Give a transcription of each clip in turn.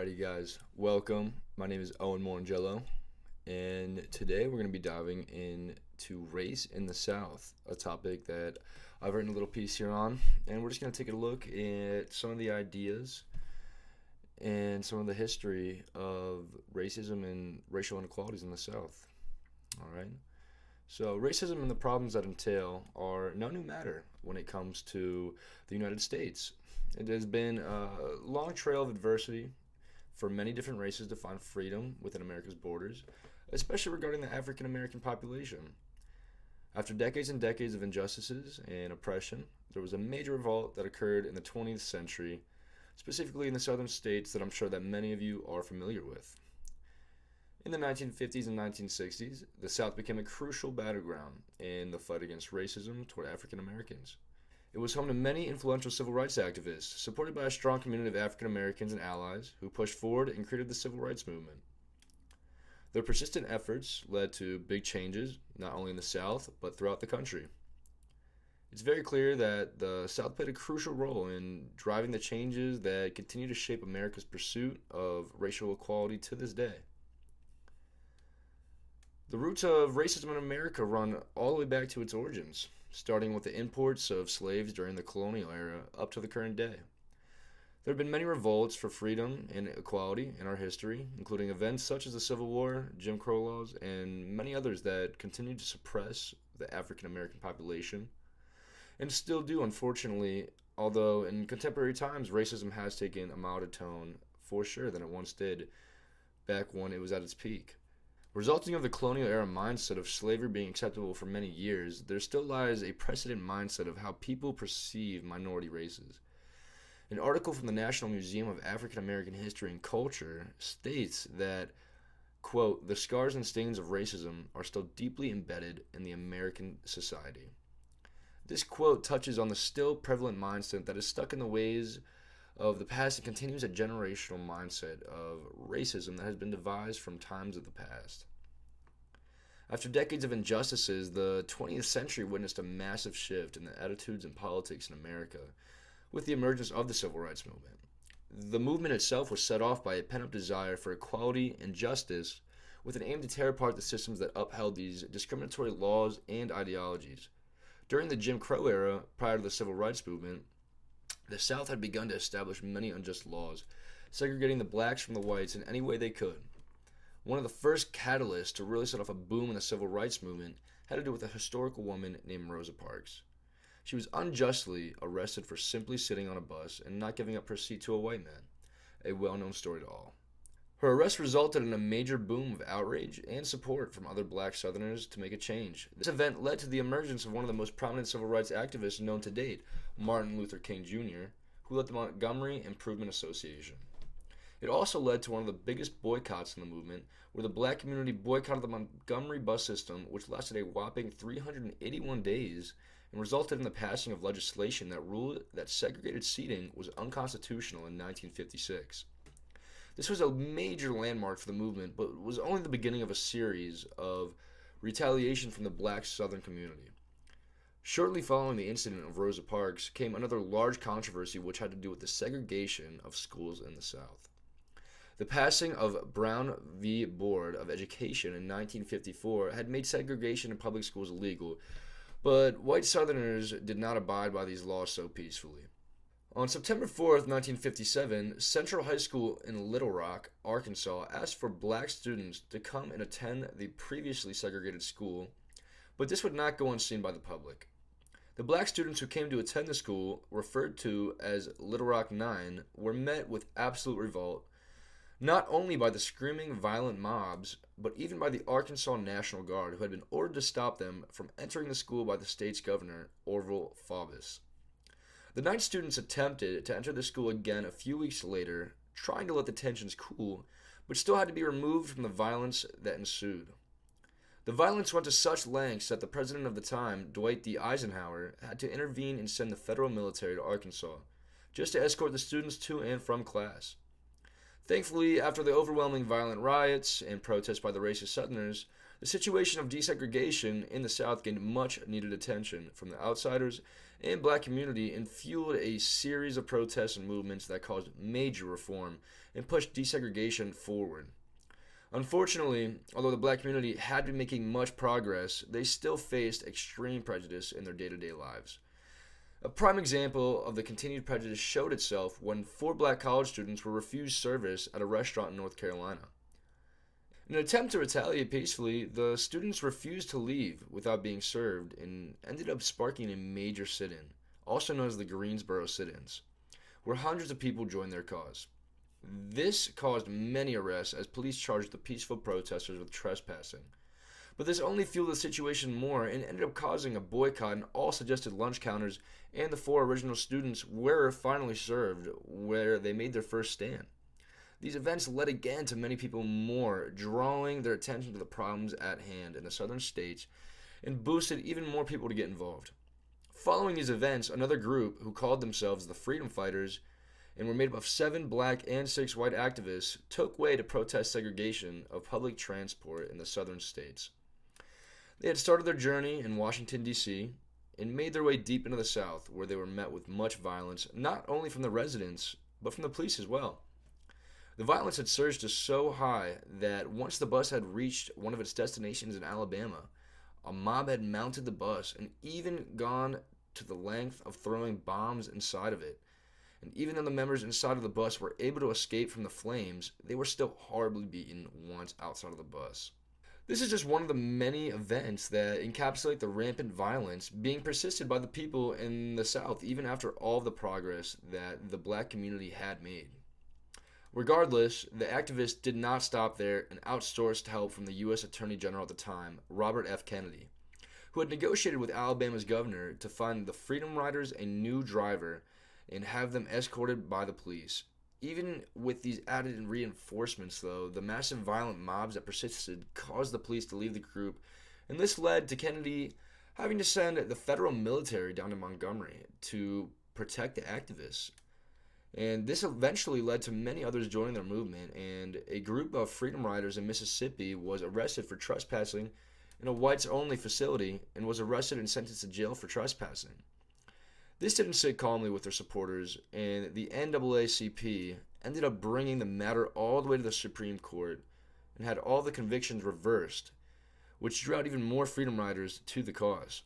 Alrighty, guys, welcome. My name is Owen Morangello, and today we're going to be diving into race in the South, a topic that I've written a little piece here on, and we're just going to take a look at some of the ideas and some of the history of racism and racial inequalities in the South. Alright, so racism and the problems that entail are no new matter when it comes to the United States. It has been a long trail of adversity for many different races to find freedom within America's borders, especially regarding the African American population. After decades and decades of injustices and oppression, there was a major revolt that occurred in the 20th century, specifically in the southern states that I'm sure that many of you are familiar with. In the 1950s and 1960s, the South became a crucial battleground in the fight against racism toward African Americans. It was home to many influential civil rights activists, supported by a strong community of African Americans and allies who pushed forward and created the civil rights movement. Their persistent efforts led to big changes, not only in the South, but throughout the country. It's very clear that the South played a crucial role in driving the changes that continue to shape America's pursuit of racial equality to this day. The roots of racism in America run all the way back to its origins, starting with the imports of slaves during the colonial era up to the current day. There have been many revolts for freedom and equality in our history, including events such as the Civil War, Jim Crow laws, and many others that continue to suppress the African American population, and still do, unfortunately, although in contemporary times racism has taken a milder tone for sure than it once did back when it was at its peak. Resulting of the colonial era mindset of slavery being acceptable for many years, there still lies a precedent mindset of how people perceive minority races. An article from the National Museum of African American History and Culture states that, quote, "The scars and stains of racism are still deeply embedded in the American society." This quote touches on the still prevalent mindset that is stuck in the ways of the past and continues a generational mindset of racism that has been devised from times of the past. After decades of injustices, the 20th century witnessed a massive shift in the attitudes and politics in America with the emergence of the civil rights movement. The movement itself was set off by a pent-up desire for equality and justice with an aim to tear apart the systems that upheld these discriminatory laws and ideologies. During the Jim Crow era, prior to the civil rights movement, the South had begun to establish many unjust laws, segregating the blacks from the whites in any way they could. One of the first catalysts to really set off a boom in the civil rights movement had to do with a historical woman named Rosa Parks. She was unjustly arrested for simply sitting on a bus and not giving up her seat to a white man, a well-known story to all. Her arrest resulted in a major boom of outrage and support from other black Southerners to make a change. This event led to the emergence of one of the most prominent civil rights activists known to date, Martin Luther King Jr., who led the Montgomery Improvement Association. It also led to one of the biggest boycotts in the movement, where the black community boycotted the Montgomery bus system, which lasted a whopping 381 days and resulted in the passing of legislation that ruled that segregated seating was unconstitutional in 1956. This was a major landmark for the movement, but was only the beginning of a series of retaliation from the black Southern community. Shortly following the incident of Rosa Parks came another large controversy which had to do with the segregation of schools in the South. The passing of Brown v. Board of Education in 1954 had made segregation in public schools illegal, but white Southerners did not abide by these laws so peacefully. On September 4th, 1957, Central High School in Little Rock, Arkansas, asked for black students to come and attend the previously segregated school, but this would not go unseen by the public. The black students who came to attend the school, referred to as Little Rock 9, were met with absolute revolt, not only by the screaming, violent mobs, but even by the Arkansas National Guard, who had been ordered to stop them from entering the school by the state's governor, Orville Faubus. The 9 students attempted to enter the school again a few weeks later, trying to let the tensions cool, but still had to be removed from the violence that ensued. The violence went to such lengths that the president of the time, Dwight D. Eisenhower, had to intervene and send the federal military to Arkansas, just to escort the students to and from class. Thankfully, after the overwhelming violent riots and protests by the racist Southerners, The situation of desegregation in the South gained much needed attention from the outsiders and black community and fueled a series of protests and movements that caused major reform and pushed desegregation forward. Unfortunately, although the black community had been making much progress, they still faced extreme prejudice in their day-to-day lives. A prime example of the continued prejudice showed itself when 4 black college students were refused service at a restaurant in North Carolina. In an attempt to retaliate peacefully, the students refused to leave without being served and ended up sparking a major sit-in, also known as the Greensboro sit-ins, where hundreds of people joined their cause. This caused many arrests as police charged the peaceful protesters with trespassing. But this only fueled the situation more and ended up causing a boycott, and all suggested lunch counters and the 4 original students were finally served where they made their first stand. These events led again to many people more, drawing their attention to the problems at hand in the southern states and boosted even more people to get involved. Following these events, another group who called themselves the Freedom Fighters and were made up of 7 black and 6 white activists took way to protest segregation of public transport in the southern states. They had started their journey in Washington, D.C., and made their way deep into the South, where they were met with much violence, not only from the residents, but from the police as well. The violence had surged to so high that once the bus had reached one of its destinations in Alabama, a mob had mounted the bus and even gone to the length of throwing bombs inside of it. And even though the members inside of the bus were able to escape from the flames, they were still horribly beaten once outside of the bus. This is just one of the many events that encapsulate the rampant violence being persisted by the people in the South even after all of the progress that the black community had made. Regardless, the activists did not stop there and outsourced help from the U.S. Attorney General at the time, Robert F. Kennedy, who had negotiated with Alabama's governor to find the Freedom Riders a new driver and have them escorted by the police. Even with these added reinforcements, though, the massive violent mobs that persisted caused the police to leave the group, and this led to Kennedy having to send the federal military down to Montgomery to protect the activists. And this eventually led to many others joining their movement, and a group of Freedom Riders in Mississippi was arrested for trespassing in a whites-only facility and was arrested and sentenced to jail for trespassing. This didn't sit calmly with their supporters, and the NAACP ended up bringing the matter all the way to the Supreme Court and had all the convictions reversed, which drew out even more Freedom Riders to the cause.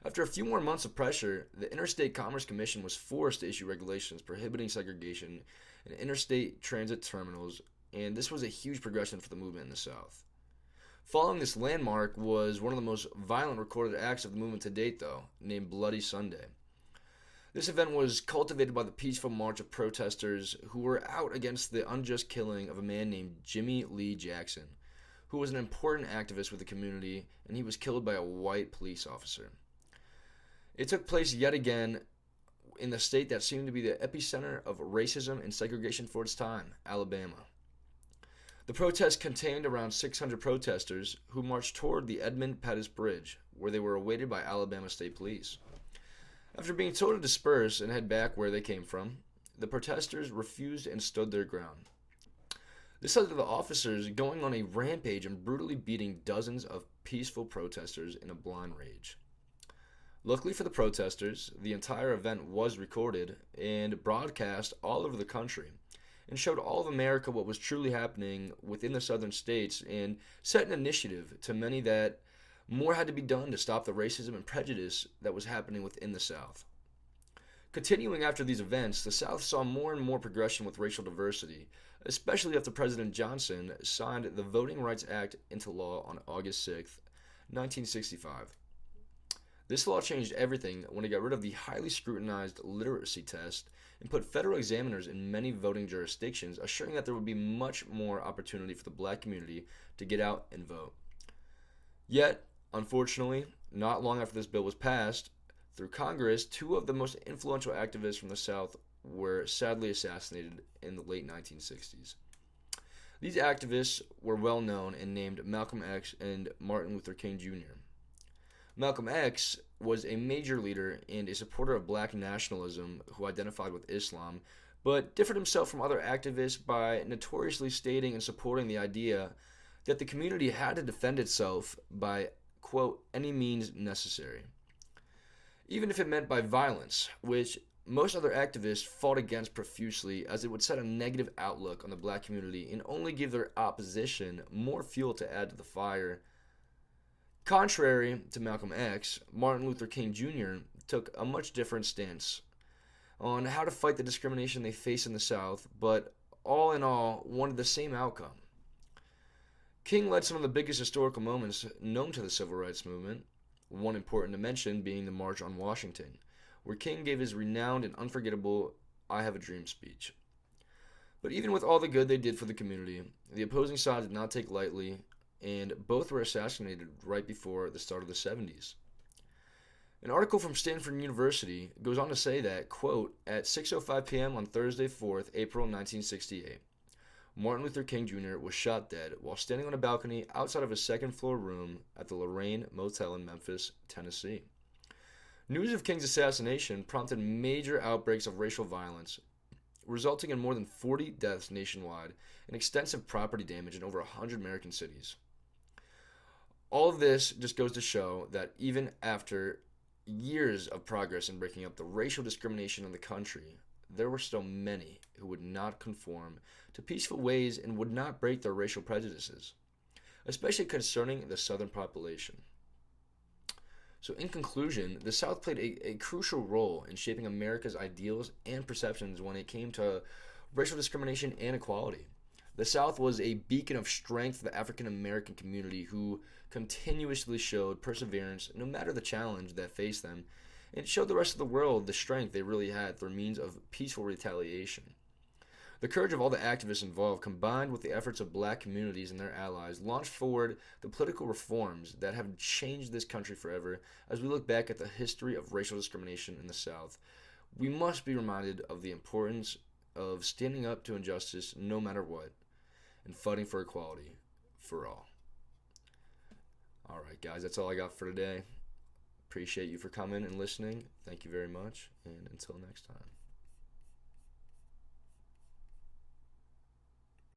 After a few more months of pressure, the Interstate Commerce Commission was forced to issue regulations prohibiting segregation in interstate transit terminals, and this was a huge progression for the movement in the South. Following this landmark was one of the most violent recorded acts of the movement to date, though, named Bloody Sunday. This event was cultivated by the peaceful march of protesters who were out against the unjust killing of a man named Jimmy Lee Jackson, who was an important activist with the community, and he was killed by a white police officer. It took place yet again in the state that seemed to be the epicenter of racism and segregation for its time, Alabama. The protest contained around 600 protesters who marched toward the Edmund Pettus Bridge, where they were awaited by Alabama State Police. After being told to disperse and head back where they came from, the protesters refused and stood their ground. This led to the officers going on a rampage and brutally beating dozens of peaceful protesters in a blind rage. Luckily for the protesters, the entire event was recorded and broadcast all over the country and showed all of America what was truly happening within the southern states and set an initiative to many that more had to be done to stop the racism and prejudice that was happening within the South. Continuing after these events, the South saw more and more progression with racial diversity, especially after President Johnson signed the Voting Rights Act into law on August 6, 1965. This law changed everything when it got rid of the highly scrutinized literacy test and put federal examiners in many voting jurisdictions, assuring that there would be much more opportunity for the black community to get out and vote. Yet, unfortunately, not long after this bill was passed, through Congress, 2 of the most influential activists from the South were sadly assassinated in the late 1960s. These activists were well known and named Malcolm X and Martin Luther King Jr. Malcolm X was a major leader and a supporter of black nationalism who identified with Islam, but differed himself from other activists by notoriously stating and supporting the idea that the community had to defend itself by, quote, any means necessary, even if it meant by violence, which most other activists fought against profusely as it would set a negative outlook on the black community and only give their opposition more fuel to add to the fire. Contrary to Malcolm X, Martin Luther King Jr. took a much different stance on how to fight the discrimination they face in the South, but all in all, wanted the same outcome. King led some of the biggest historical moments known to the civil rights movement, one important to mention being the March on Washington, where King gave his renowned and unforgettable I Have a Dream speech. But even with all the good they did for the community, the opposing side did not take lightly, and both were assassinated right before the start of the 70s. An article from Stanford University goes on to say that, quote, at 6:05 p.m. on Thursday, 4th April 1968, Martin Luther King Jr. was shot dead while standing on a balcony outside of a second-floor room at the Lorraine Motel in Memphis, Tennessee. News of King's assassination prompted major outbreaks of racial violence, resulting in more than 40 deaths nationwide and extensive property damage in over 100 American cities. All of this just goes to show that even after years of progress in breaking up the racial discrimination in the country, there were still many who would not conform to peaceful ways and would not break their racial prejudices, especially concerning the Southern population. So in conclusion, the South played a crucial role in shaping America's ideals and perceptions when it came to racial discrimination and equality. The South was a beacon of strength for the African American community who continuously showed perseverance no matter the challenge that faced them, and it showed the rest of the world the strength they really had through means of peaceful retaliation. The courage of all the activists involved, combined with the efforts of black communities and their allies, launched forward the political reforms that have changed this country forever. As we look back at the history of racial discrimination in the South, we must be reminded of the importance of standing up to injustice no matter what, and fighting for equality for all. All right, guys, that's all I got for today. Appreciate you for coming and listening. Thank you very much, and until next time.